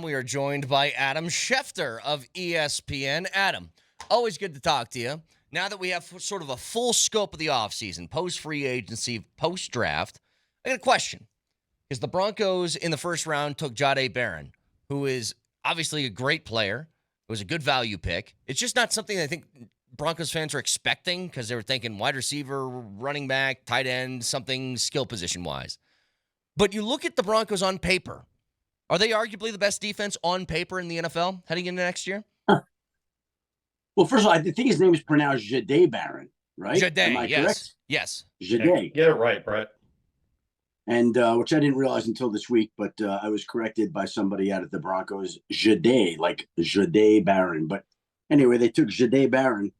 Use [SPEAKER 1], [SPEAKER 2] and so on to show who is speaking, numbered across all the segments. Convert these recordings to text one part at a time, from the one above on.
[SPEAKER 1] We are joined by Adam Schefter of ESPN. Adam, always good to talk to you. Now that we have sort of a full scope of the offseason, post-free agency, post-draft, I got a question. Because the Broncos in the first round took Jahdae Barron, who is obviously a great player. It was a good value pick. It's just not something I think Broncos fans are expecting because they were thinking wide receiver, running back, tight end, something skill position-wise. But you look at the Broncos on paper. Are they arguably the best defense on paper in the NFL heading into next year?
[SPEAKER 2] Well, first of all, I think his name is pronounced Jahdae Barron, right? Am I
[SPEAKER 1] Yes.
[SPEAKER 2] correct?
[SPEAKER 1] Yes.
[SPEAKER 2] Jahdae.
[SPEAKER 3] Get it right, Brett.
[SPEAKER 2] And which I didn't realize until this week, but I was corrected by somebody out at the Broncos. Jahdae, like Jahdae Barron. But anyway, they took Jahdae Barron,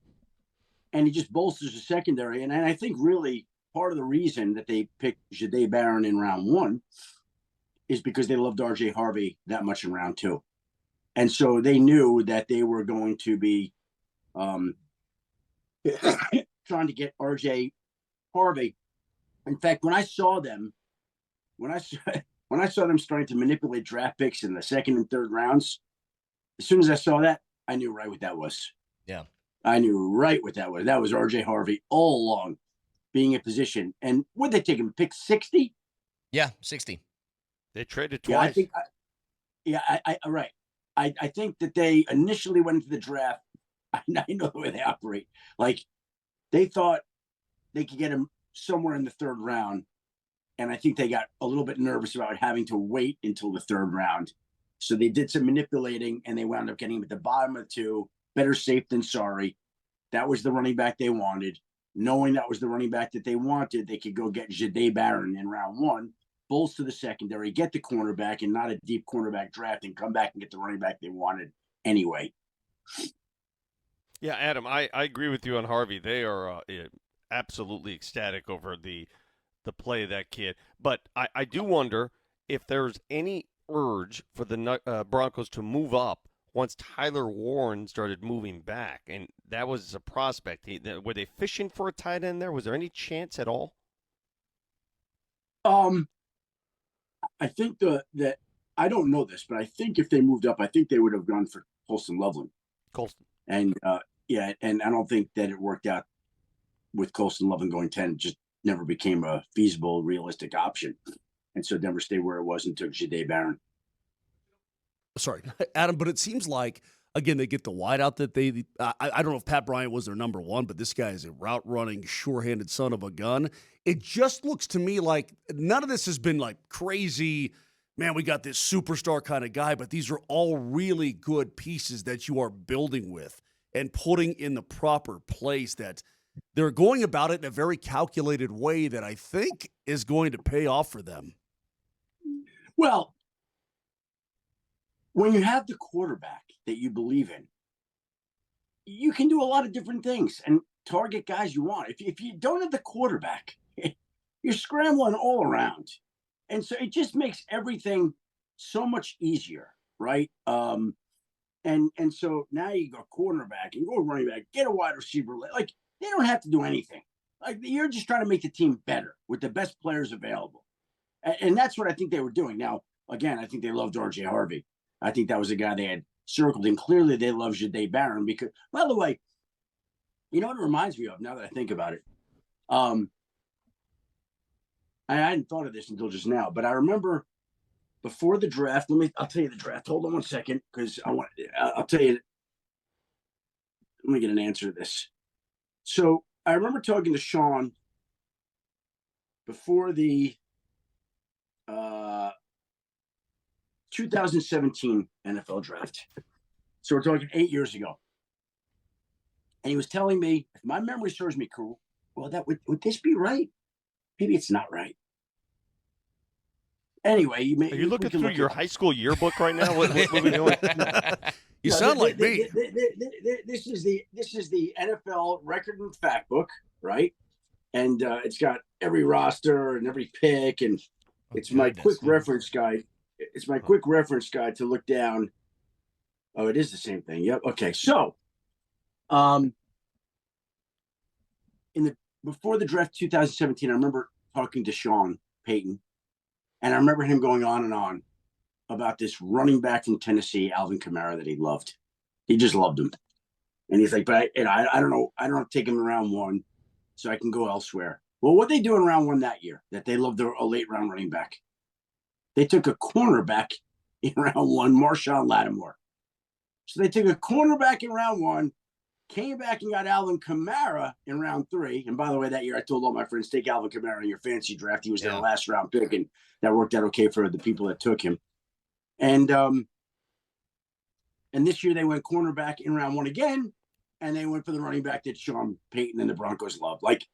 [SPEAKER 2] and he just bolsters the secondary. And I think really part of the reason that they picked Jahdae Barron in round one is because they loved RJ Harvey that much in round two. And so they knew that they were going to be trying to get RJ Harvey. In fact, when I saw them starting to manipulate draft picks in the second and third rounds, as soon as I saw that, I knew right what that was.
[SPEAKER 1] Yeah.
[SPEAKER 2] I knew right what that was. That was RJ Harvey all along being in position. And would they take him pick 60?
[SPEAKER 1] Yeah, 60.
[SPEAKER 3] They traded twice.
[SPEAKER 2] Right. I think that they initially went into the draft. I know the way they operate. Like they thought they could get him somewhere in the third round. And I think they got a little bit nervous about having to wait until the third round. So they did some manipulating and they wound up getting him at the bottom of the two. Better safe than sorry. That was the running back they wanted. Knowing that was the running back that they wanted, they could go get Jahdae Barron in round one, bolster the secondary, get the cornerback and not a deep cornerback draft, and come back and get the running back they wanted anyway.
[SPEAKER 3] Yeah, Adam, I agree with you on Harvey. They are absolutely ecstatic over the play of that kid. But I do wonder if there's any urge for the Broncos to move up once Tyler Warren started moving back. And that was a prospect. Were they fishing for a tight end there? Was there any chance at all?
[SPEAKER 2] I think that I don't know this, but I think if they moved up, I think they would have gone for Colston Loveland. And and I don't think that it worked out with Colston Loveland going 10. Just never became a feasible, realistic option. And so Denver stayed where it was and took Jahdae Barron.
[SPEAKER 4] Sorry, Adam, but it seems like, again, they get the wideout that they I don't know if Pat Bryant was their number one, but this guy is a route-running, sure-handed son of a gun. It just looks to me like none of this has been like crazy, man, we got this superstar kind of guy, but these are all really good pieces that you are building with and putting in the proper place, that they're going about it in a very calculated way that I think is going to pay off for them.
[SPEAKER 2] Well, when you have the quarterback that you believe in, you can do a lot of different things and target guys you want. If you don't have the quarterback, you're scrambling all around. And so it just makes everything so much easier, right? And so now you go cornerback and go running back, get a wide receiver. Like, they don't have to do anything. Like, you're just trying to make the team better with the best players available. And that's what I think they were doing. Now, again, I think they loved RJ Harvey. I think that was the guy they had circled. And clearly they love Jahdae Barron because, by the way, you know what it reminds me of now that I think about it? I hadn't thought of this until just now, but I remember before the draft, I'll tell you the draft. Hold on one second, because I'll tell you. Let me get an answer to this. So I remember talking to Sean before the 2017 NFL draft. So we're talking 8 years ago. And he was telling me, if my memory serves me cool, well, would this be right? Maybe it's not right. Anyway,
[SPEAKER 3] are you looking through your high school yearbook right now? What are we doing?
[SPEAKER 4] You sound like me.
[SPEAKER 2] This is the NFL record and fact book, right? And it's got every roster and every pick, and it's my quick reference guide. It's my quick reference guide to look down. Oh, it is the same thing. Yep. Okay. So, before the draft 2017, I remember talking to Sean Payton, and I remember him going on and on about this running back from Tennessee, Alvin Kamara, that he loved. He just loved him. And he's like, but I don't know. I don't take him in round 1, so I can go elsewhere. Well, what they do in round 1 that year that they loved a late round running back? They took a cornerback in round 1, Marshawn Lattimore. So they took a cornerback in round 1, came back and got Alvin Kamara in round 3. And by the way, that year I told all my friends, take Alvin Kamara in your fantasy draft. He was their last round pick, and that worked out okay for the people that took him. And this year they went cornerback in round 1 again, and they went for the running back that Sean Payton and the Broncos loved. Like,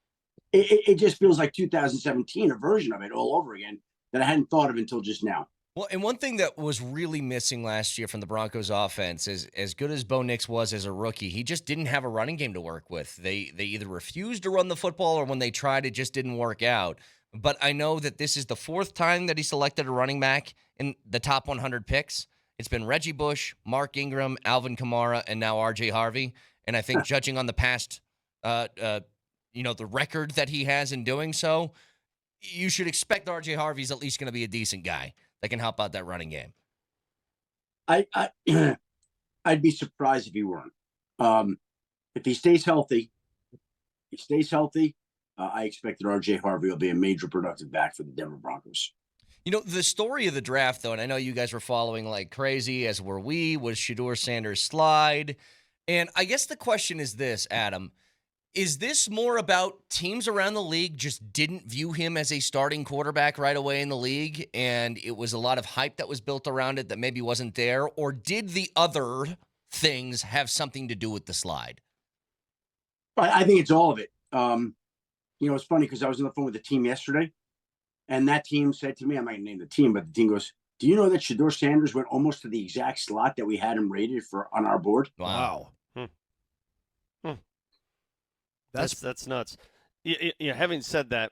[SPEAKER 2] it just feels like 2017, a version of it all over again that I hadn't thought of until just now.
[SPEAKER 1] Well, and one thing that was really missing last year from the Broncos offense is, as good as Bo Nix was as a rookie, he just didn't have a running game to work with. They either refused to run the football, or when they tried, it just didn't work out. But I know that this is the 4th time that he selected a running back in the top 100 picks. It's been Reggie Bush, Mark Ingram, Alvin Kamara, and now R.J. Harvey. And I think judging on the past, the record that he has in doing so, you should expect R.J. Harvey's at least going to be a decent guy that can help out that running game.
[SPEAKER 2] I'd be surprised if he weren't. If he stays healthy, I expect that R.J. Harvey will be a major productive back for the Denver Broncos.
[SPEAKER 1] You know, the story of the draft, though, and I know you guys were following like crazy, as were we, was Shedeur Sanders' slide. And I guess the question is this, Adam. Is this more about teams around the league just didn't view him as a starting quarterback right away in the league, and it was a lot of hype that was built around it that maybe wasn't there? Or did the other things have something to do with the slide?
[SPEAKER 2] I think it's all of it. It's funny because I was on the phone with the team yesterday, and that team said to me, I'm not going to name the team, but the team goes, do you know that Shedeur Sanders went almost to the exact slot that we had him rated for on our board?
[SPEAKER 1] Wow.
[SPEAKER 3] That's nuts. Having said that,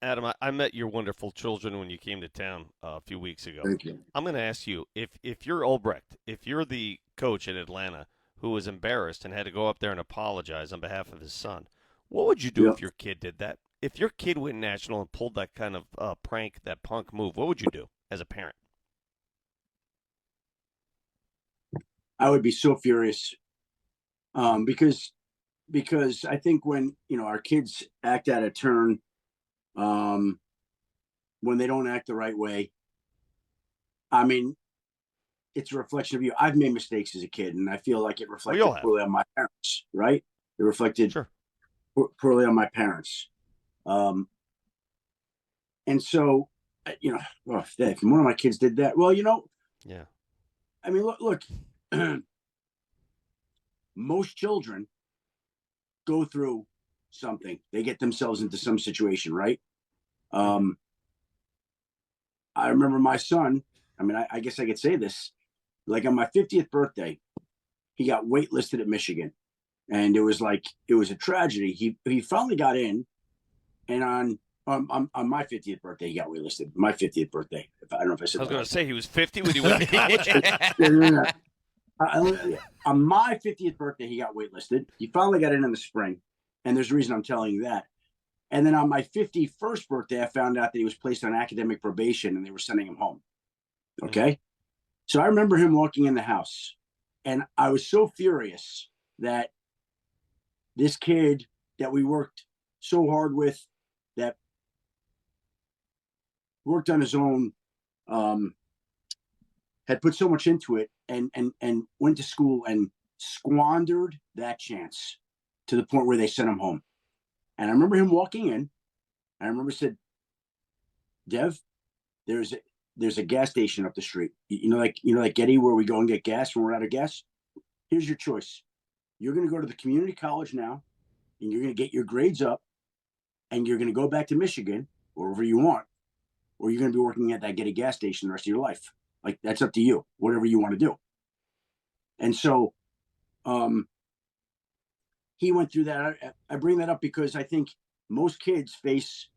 [SPEAKER 3] Adam, I met your wonderful children when you came to town a few weeks ago.
[SPEAKER 2] Thank you.
[SPEAKER 3] I'm going to ask you, if you're Ulbrecht, if you're the coach in Atlanta who was embarrassed and had to go up there and apologize on behalf of his son, what would you do if your kid did that? If your kid went national and pulled that kind of prank, that punk move, what would you do as a parent?
[SPEAKER 2] I would be so furious because I think when, our kids act out of turn, when they don't act the right way, I mean, it's a reflection of you. I've made mistakes as a kid, and I feel like it reflected poorly on my parents, right? It reflected poorly on my parents. And so, if one of my kids did that, well,
[SPEAKER 3] yeah.
[SPEAKER 2] I mean, look, most children go through something. They get themselves into some situation, right? I remember my son, I guess I could say this, like on my 50th birthday, he got waitlisted at Michigan. And it was a tragedy. He finally got in, and on my 50th birthday, he got waitlisted. My 50th birthday. I don't know if I said that.
[SPEAKER 3] I was going to say he was 50 when he went to college.
[SPEAKER 2] On my 50th birthday, he got waitlisted. He finally got in the spring, and there's a reason I'm telling you that. And then on my 51st birthday, I found out that he was placed on academic probation, and they were sending him home. Okay? Mm-hmm. So I remember him walking in the house, and I was so furious that this kid that we worked so hard with, that worked on his own, had put so much into it, and went to school and squandered that chance to the point where they sent him home. And I remember him walking in, and I remember said, Dev, there's a gas station up the street. Like Getty, where we go and get gas when we're out of gas. Here's your choice. You're going to go to the community college now, and you're going to get your grades up, and you're going to go back to Michigan, or wherever you want, or you're going to be working at that Getty gas station the rest of your life. Like, that's up to you, whatever you want to do. And so he went through that. I bring that up because I think most kids face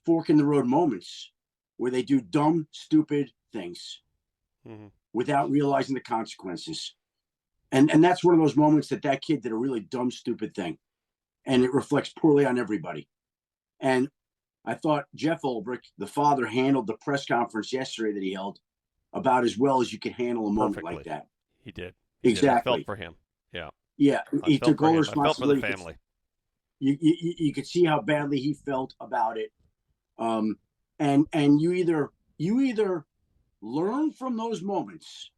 [SPEAKER 2] fork in the road moments where they do dumb, stupid things without realizing the consequences. And that's one of those moments that kid did a really dumb, stupid thing. And it reflects poorly on everybody. And I thought Jeff Ulbrich, the father, handled the press conference yesterday that he held about as well as you can handle a moment like
[SPEAKER 3] Perfectly.
[SPEAKER 2] that.
[SPEAKER 3] He did. He did. I
[SPEAKER 2] Exactly.
[SPEAKER 3] felt for him. Yeah.
[SPEAKER 2] Yeah, he
[SPEAKER 3] I felt
[SPEAKER 2] took
[SPEAKER 3] for
[SPEAKER 2] all
[SPEAKER 3] him.
[SPEAKER 2] the
[SPEAKER 3] I felt for the
[SPEAKER 2] responsibility.
[SPEAKER 3] family.
[SPEAKER 2] You could see how badly he felt about it. And you either learn from those moments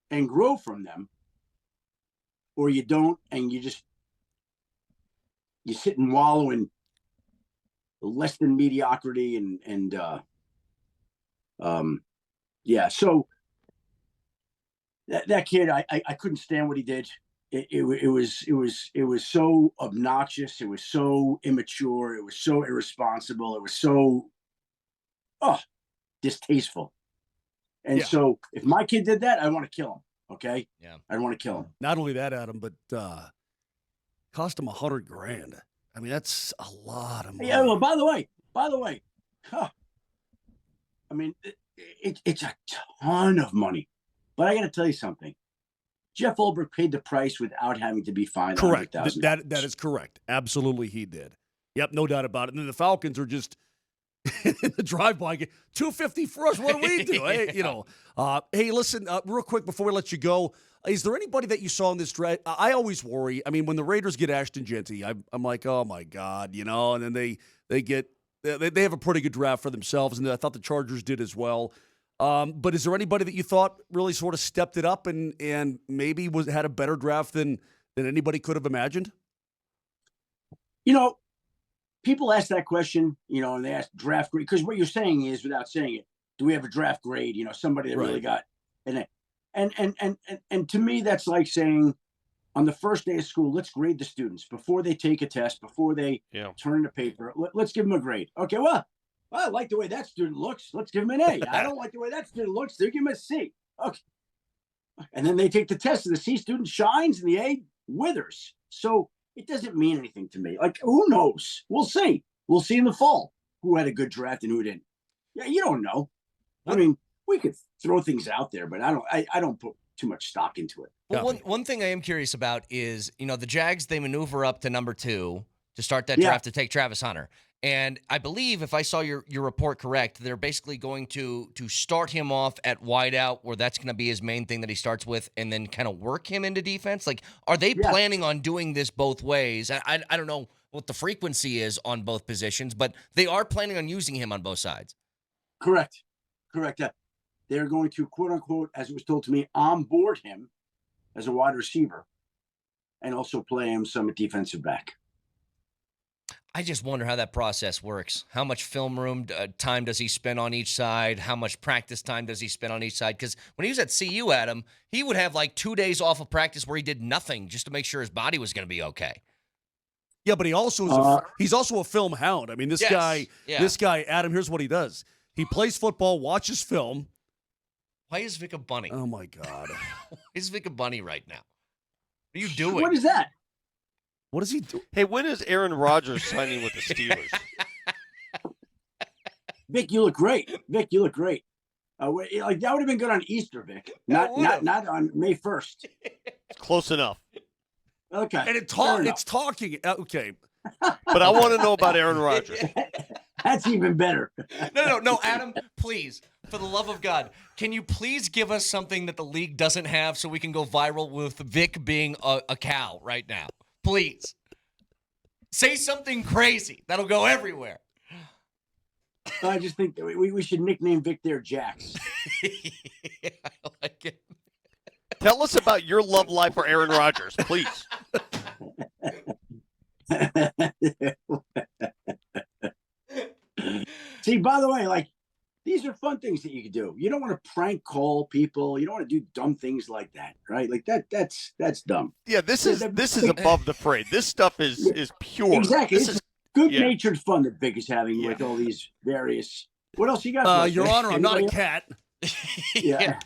[SPEAKER 2] and grow from them, or you don't, and you sit and wallow in less than mediocrity yeah. So that kid, I couldn't stand what he did. It was so obnoxious. It was so immature. It was so irresponsible. It was so distasteful. And so if my kid did that, I want to kill him. Okay.
[SPEAKER 1] Yeah.
[SPEAKER 2] I want to kill him.
[SPEAKER 4] Not only that, Adam, but cost him $100,000. I mean, that's a lot of money.
[SPEAKER 2] Yeah. Well, by the way, I mean, it's a ton of money. But I got to tell you something. Jeff Ulbrich paid the price without having to be fined.
[SPEAKER 4] Correct. That is correct. Absolutely, he did. Yep, no doubt about it. And then the Falcons are just in the drive-by. $250 for us. What do we do? Hey, hey, listen, real quick before we let you go, is there anybody that you saw in this draft? I always worry. I mean, when the Raiders get Ashton Genty, I'm like, oh my God, and then they have a pretty good draft for themselves, and I thought the Chargers did as well. But is there anybody that you thought really sort of stepped it up and maybe had a better draft than anybody could have imagined?
[SPEAKER 2] People ask that question, and they ask draft grade, because what you're saying is, without saying it, do we have a draft grade? Somebody that really got and to me, that's like saying on the first day of school, let's grade the students before they take a test, before they turn in a paper. Let's give them a grade. Okay, well, I like the way that student looks. Let's give him an A. I don't like the way that student looks. They give him a C. Okay. And then they take the test, and the C student shines, and the A withers. So it doesn't mean anything to me. Like, who knows? We'll see. We'll see in the fall who had a good draft and who didn't. Yeah, you don't know. I mean, we could throw things out there, but I don't put too much stock into it.
[SPEAKER 1] Well, one thing I am curious about is, the Jags, they maneuver up to number 2 to start that draft to take Travis Hunter. And I believe, if I saw your report correct, they're basically going to start him off at wideout, where that's going to be his main thing that he starts with, and then kind of work him into defense. Like, are they planning on doing this both ways? I don't know what the frequency is on both positions, but they are planning on using him on both sides.
[SPEAKER 2] Correct. They're going to, quote unquote, as it was told to me, onboard him as a wide receiver and also play him some at defensive back.
[SPEAKER 1] I just wonder how that process works. How much film room time does he spend on each side? How much practice time does he spend on each side? Because when he was at CU, Adam, he would have like 2 days off of practice where he did nothing just to make sure his body was going to be okay.
[SPEAKER 4] Yeah, but he also he's also a film hound. I mean, this guy, Adam, here's what he does. He plays football, watches film.
[SPEAKER 1] Why is Vic a bunny?
[SPEAKER 4] Oh, my God.
[SPEAKER 1] Why is Vic a bunny right now? What are you doing?
[SPEAKER 2] What is that?
[SPEAKER 4] What does he do?
[SPEAKER 3] Hey, when is Aaron Rodgers signing with the Steelers?
[SPEAKER 2] Vic, you look great. Like that would have been good on Easter, Vic. Not on May 1st.
[SPEAKER 3] Close enough.
[SPEAKER 2] Okay.
[SPEAKER 4] And it's talking. Okay.
[SPEAKER 3] But I want to know about Aaron Rodgers.
[SPEAKER 2] That's even better.
[SPEAKER 1] No, Adam, please, for the love of God, can you please give us something that the league doesn't have so we can go viral with Vic being a cow right now? Please. Say something crazy. That'll go everywhere.
[SPEAKER 2] I just think that we should nickname Vic there Jax.
[SPEAKER 1] Yeah, I like it.
[SPEAKER 3] Tell us about your love life for Aaron Rodgers, please.
[SPEAKER 2] See, by the way, these are fun things that you can do. You don't want to prank call people. You don't want to do dumb things like that, right? Like that's dumb.
[SPEAKER 3] Yeah, this is above the fray. This stuff is pure.
[SPEAKER 2] Exactly. This is good-natured fun that Vic is having with all these various. What else you got?
[SPEAKER 4] Your Honor, I'm not a cat.
[SPEAKER 2] Yeah.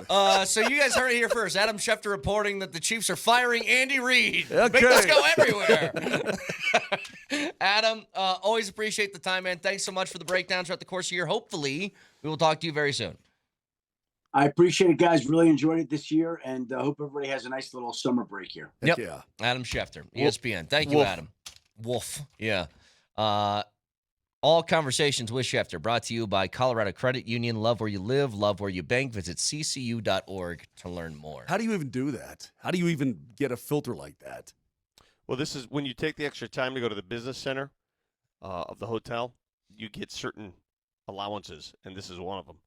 [SPEAKER 4] Oh,
[SPEAKER 1] so you guys heard it here first. Adam Schefter reporting that the Chiefs are firing Andy Reid.
[SPEAKER 4] Okay.
[SPEAKER 1] Make this go everywhere. Adam, always appreciate the time, man. Thanks so much for the breakdowns throughout the course of the year. Hopefully, we will talk to you very soon.
[SPEAKER 2] I appreciate it, guys. Really enjoyed it this year, and hope everybody has a nice little summer break here.
[SPEAKER 1] Yep.
[SPEAKER 4] Yeah.
[SPEAKER 1] Adam Schefter, ESPN. Thank you,
[SPEAKER 3] Wolf.
[SPEAKER 1] Adam. Wolf. Yeah. All Conversations with Schefter, brought to you by Colorado Credit Union. Love where you live, love where you bank. Visit ccu.org to learn more.
[SPEAKER 4] How do you even do that? How do you even get a filter like that?
[SPEAKER 3] Well, this is when you take the extra time to go to the business center of the hotel, you get certain allowances, and this is one of them.